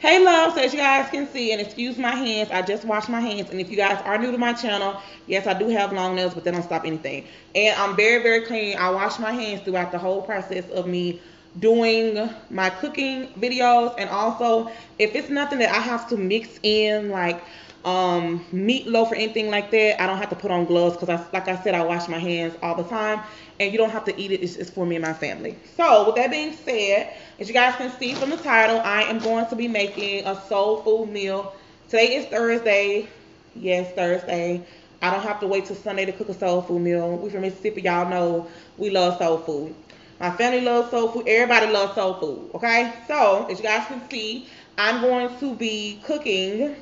Hey love, so as you guys can see, and excuse my hands, I just washed my hands. And if you guys are new to my channel, yes, I do have long nails, but they don't stop anything. And I'm very, very clean. I wash my hands throughout the whole process of me doing my cooking videos. And also, if it's nothing that I have to mix in, like meatloaf or anything like that, I don't have to put on gloves because, like I said, I wash my hands all the time. And you don't have to eat it. It's for me and my family. So with that being said, as you guys can see from the title, I am going to be making a soul food meal. Today is Thursday. Yes, Thursday. I don't have to wait till Sunday to cook a soul food meal. We from Mississippi, y'all know we love soul food. My family loves soul food. Everybody loves soul food. Okay? So, as you guys can see, I'm going to be cooking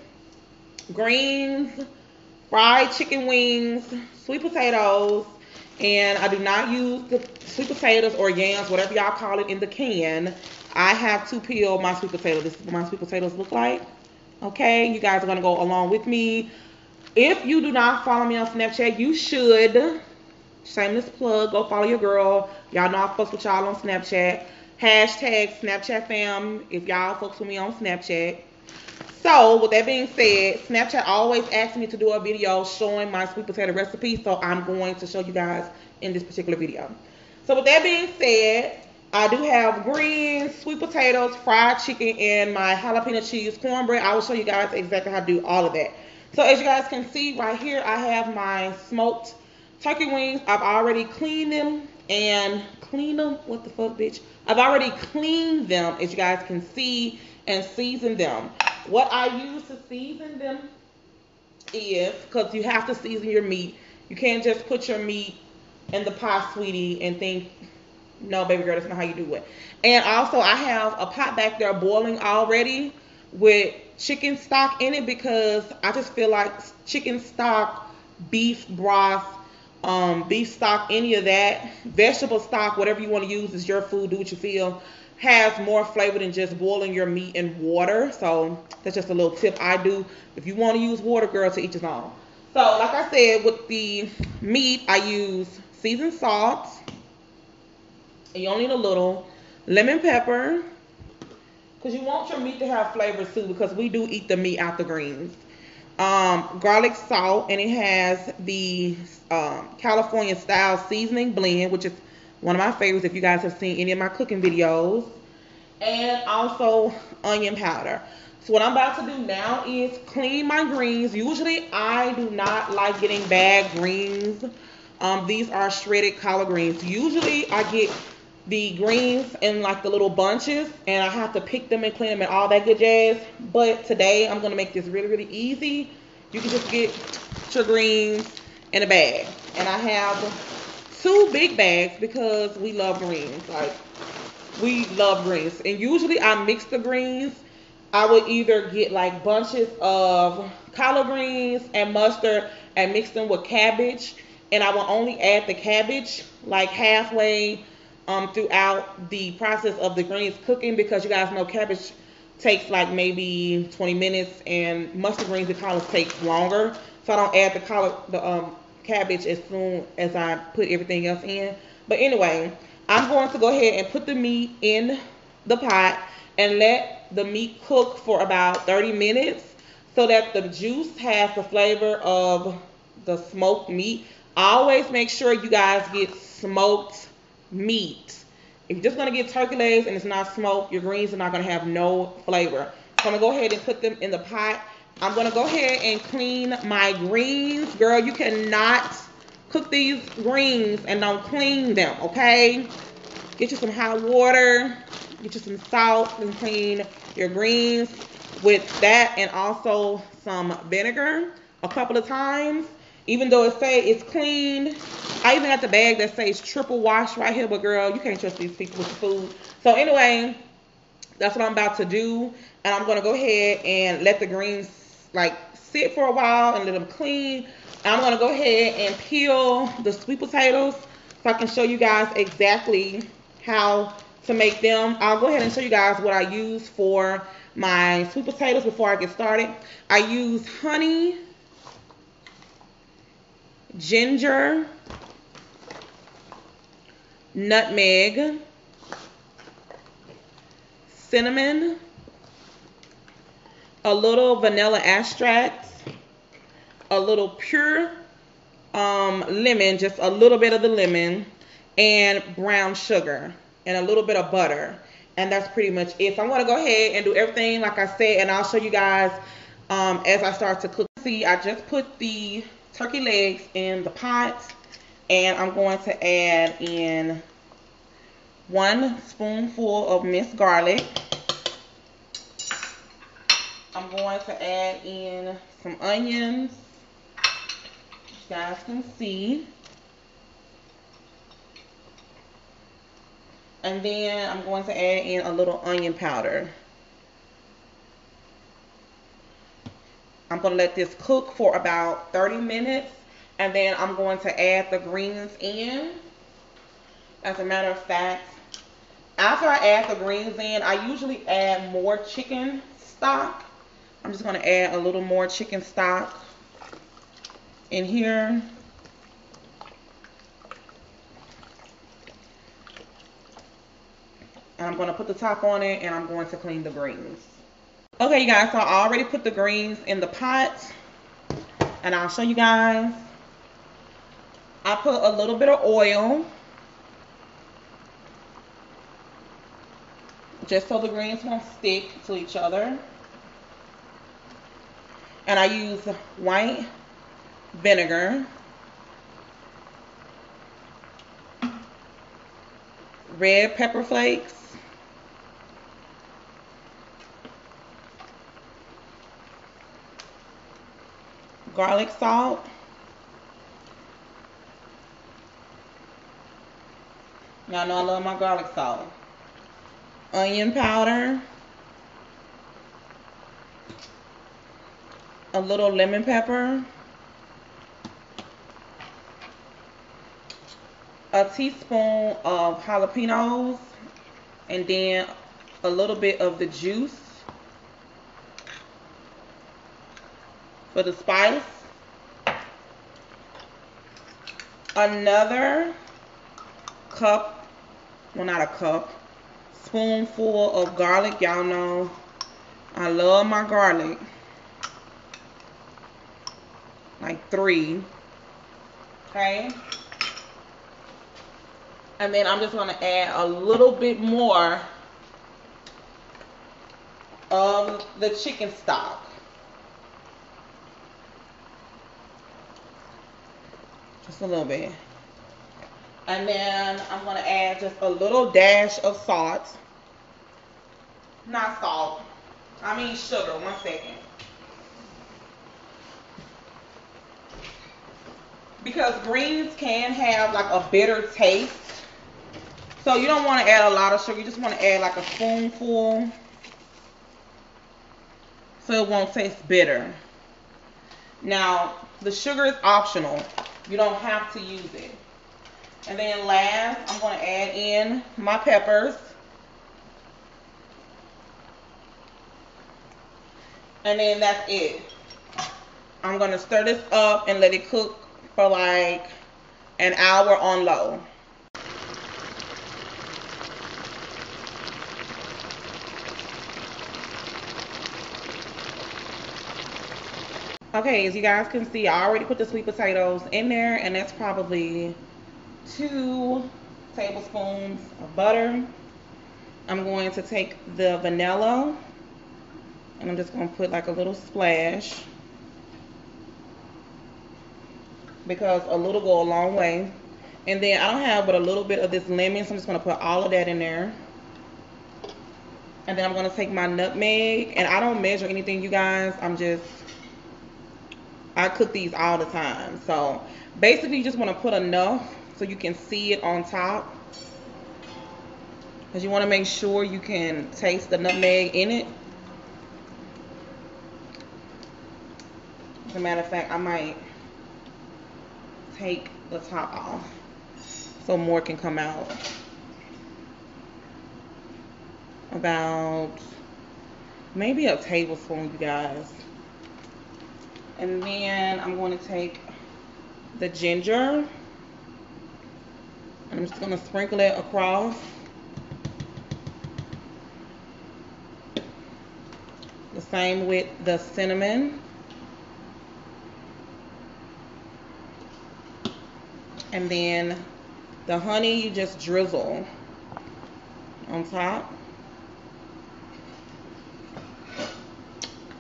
greens, fried chicken wings, sweet potatoes, and I do not use the sweet potatoes or yams, whatever y'all call it, in the can. I have to peel my sweet potatoes. This is what my sweet potatoes look like. Okay, you guys are gonna go along with me. If you do not follow me on Snapchat, you should. Shameless plug. Go follow your girl. Y'all know I fucks with y'all on Snapchat. Hashtag Snapchat fam. If y'all fucks with me on Snapchat. So, with that being said, Snapchat always asks me to do a video showing my sweet potato recipe, so I'm going to show you guys in this particular video. So, with that being said, I do have greens, sweet potatoes, fried chicken, and my jalapeno cheese cornbread. I will show you guys exactly how to do all of that. So, as you guys can see right here, I have my smoked turkey wings. I've already cleaned them and cleaned them. What the fuck, bitch? I've already cleaned them, as you guys can see, and seasoned them. What I use to season them is, because you have to season your meat. You can't just put your meat in the pot, sweetie, and think, no, baby girl, that's not how you do it. And also, I have a pot back there boiling already with chicken stock in it because I just feel like chicken stock, beef broth, beef stock, any of that, vegetable stock, whatever you want to use is your food. Do what you feel. Has more flavor than just boiling your meat in water. So that's just a little tip I do. If you want to use water, girl, to each his own. So like I said, with the meat, I use seasoned salt. And you only need a little lemon pepper, because you want your meat to have flavor too, because we do eat the meat out the greens. Garlic salt, and it has the California style seasoning blend, which is one of my favorites if you guys have seen any of my cooking videos. And also onion powder. So what I'm about to do now is clean my greens. Usually I do not like getting bagged greens. These are shredded collard greens. Usually I get the greens in like the little bunches, and I have to pick them and clean them and all that good jazz. But today I'm gonna make this really, really easy. You can just get your greens in a bag, and I have two big bags because we love greens. Like, we love greens, and usually I mix the greens. I would either get like bunches of collard greens and mustard and mix them with cabbage, and I will only add the cabbage like halfway throughout the process of the greens cooking, because you guys know cabbage takes like maybe 20 minutes and mustard greens and collards takes longer. So I don't add the cabbage as soon as I put everything else in. But anyway, I'm going to go ahead and put the meat in the pot and let the meat cook for about 30 minutes so that the juice has the flavor of the smoked meat. Always make sure you guys get smoked meat. If you're just going to get turkey legs and it's not smoked, your greens are not going to have no flavor. So I'm going to go ahead and put them in the pot. I'm going to go ahead and clean my greens. Girl, you cannot cook these greens and don't clean them, okay? Get you some hot water, get you some salt, and clean your greens with that, and also some vinegar a couple of times. Even though it say it's clean, I even got the bag that says triple wash right here, but girl, you can't trust these people with the food. So anyway, that's what I'm about to do, and I'm gonna go ahead and let the greens like sit for a while and let them clean. And I'm gonna go ahead and peel the sweet potatoes so I can show you guys exactly how to make them. I'll go ahead and show you guys what I use for my sweet potatoes before I get started. I use honey, ginger, nutmeg, cinnamon, a little vanilla extract, a little pure lemon, just a little bit of the lemon, and brown sugar, and a little bit of butter. And that's pretty much it. So I'm going to go ahead and do everything like I said, and I'll show you guys as I start to cook. See, I just put the turkey legs in the pot, and I'm going to add in 1 spoonful of minced garlic. I'm going to add in some onions, you guys can see. And then I'm going to add in a little onion powder. I'm going to let this cook for about 30 minutes. And then I'm going to add the greens in. As a matter of fact, after I add the greens in, I usually add more chicken stock. I'm just going to add a little more chicken stock in here. And I'm going to put the top on it, and I'm going to clean the greens. Okay, you guys, so I already put the greens in the pot, and I'll show you guys. I put a little bit of oil, just so the greens won't stick to each other. And I use white vinegar, red pepper flakes, garlic salt, y'all know I love my garlic salt, onion powder, a little lemon pepper, a teaspoon of jalapenos, and then a little bit of the juice for the spice. Another cup, well, not a cup, spoonful of garlic. Y'all know I love my garlic. Like 3. Okay. And then I'm just going to add a little bit more of the chicken stock. Just a little bit. And then I'm going to add just a little dash of salt. Not salt. I mean sugar. 1 second. Because greens can have like a bitter taste. So you don't want to add a lot of sugar. You just want to add like a spoonful, so it won't taste bitter. Now, the sugar is optional. You don't have to use it. And then last, I'm going to add in my peppers. And then that's it. I'm going to stir this up and let it cook for like an hour on low. Okay, as you guys can see, I already put the sweet potatoes in there, and that's probably 2 tablespoons of butter. I'm going to take the vanilla, and I'm just going to put like a little splash, because a little go a long way. And then I don't have but a little bit of this lemon, so I'm just going to put all of that in there. And then I'm going to take my nutmeg, and I don't measure anything, you guys. I cook these all the time. So basically you just want to put enough so you can see it on top, because you want to make sure you can taste the nutmeg in it. As a matter of fact, I might take the top off so more can come out. About maybe a tablespoon, you guys. And then I'm going to take the ginger, and I'm just going to sprinkle it across the Same with the cinnamon. And then the honey, you just drizzle on top.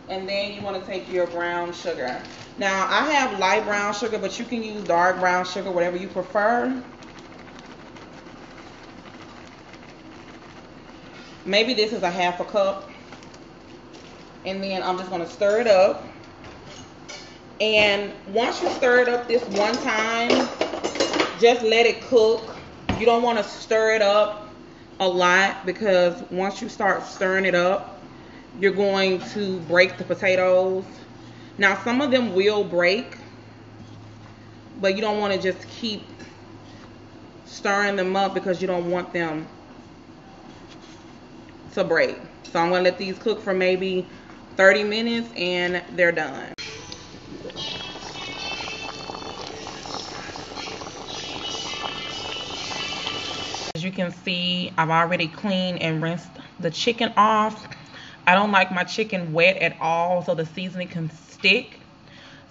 And then you want to take your brown sugar. Now, I have light brown sugar, but you can use dark brown sugar, whatever you prefer. Maybe this is a half a cup. And then I'm just going to stir it up. And once you stir it up this one time, just let it cook. You don't want to stir it up a lot, because once you start stirring it up, you're going to break the potatoes. Now, some of them will break, but you don't want to just keep stirring them up because you don't want them to break. So I'm going to let these cook for maybe 30 minutes and they're done. As you can see, I've already cleaned and rinsed the chicken off. I don't like my chicken wet at all, so the seasoning can stick.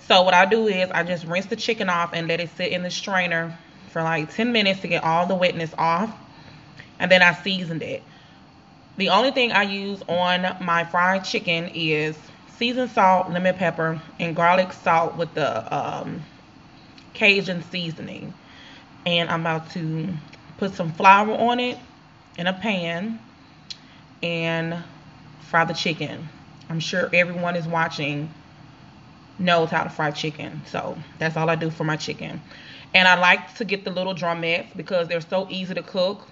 So what I do is I just rinse the chicken off and let it sit in the strainer for like 10 minutes to get all the wetness off. And then I seasoned it. The only thing I use on my fried chicken is seasoned salt, lemon pepper, and garlic salt with the Cajun seasoning. And I'm about to put some flour on it in a pan and fry the chicken. I'm sure everyone is watching knows how to fry chicken. So that's all I do for my chicken. And I like to get the little drumettes because they're so easy to cook.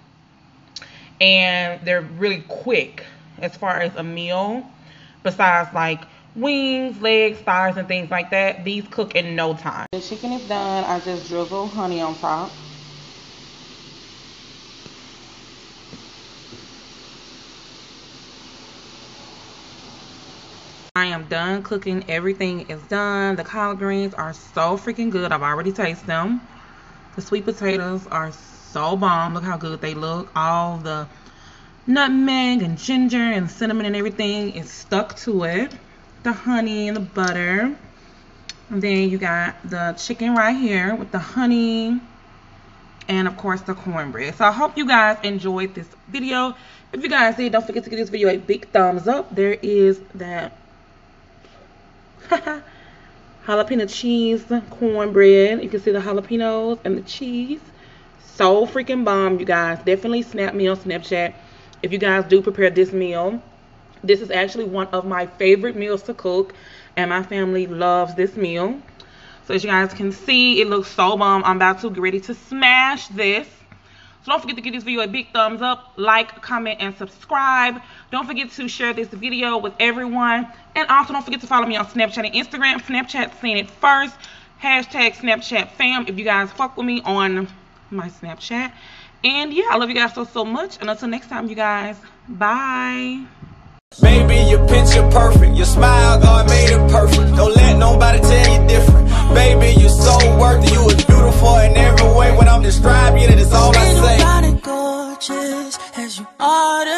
And they're really quick as far as a meal. Besides like wings, legs, thighs, and things like that. These cook in no time. The chicken is done. I just drizzle honey on top. I am done cooking. Everything is done. The collard greens are so freaking good. I've already tasted them. The sweet potatoes are so bomb. Look how good they look. All the nutmeg and ginger and cinnamon and everything is stuck to it. The honey and the butter. And then you got the chicken right here with the honey. And of course the cornbread. So I hope you guys enjoyed this video. If you guys did, don't forget to give this video a big thumbs up. There is that jalapeno cheese cornbread. You can see the jalapenos and the cheese. So freaking bomb, you guys. Definitely snap me on Snapchat if you guys do prepare this meal. This is actually one of my favorite meals to cook, and my family loves this meal. So as you guys can see, it looks so bomb. I'm about to get ready to smash this. So don't forget to give this video a big thumbs up, like, comment, and subscribe. Don't forget to share this video with everyone. And also don't forget to follow me on Snapchat and Instagram. Snapchat seen it first. Hashtag Snapchat fam if you guys fuck with me on my Snapchat. And yeah, I love you guys so much. And until next time, you guys, bye. Baby, your picture perfect. Your smile, God made it perfect. Don't let nobody tell you different. Baby, you're so worth it. You was beautiful in every way. When I'm describing it, it's all I say. Gorgeous as you are.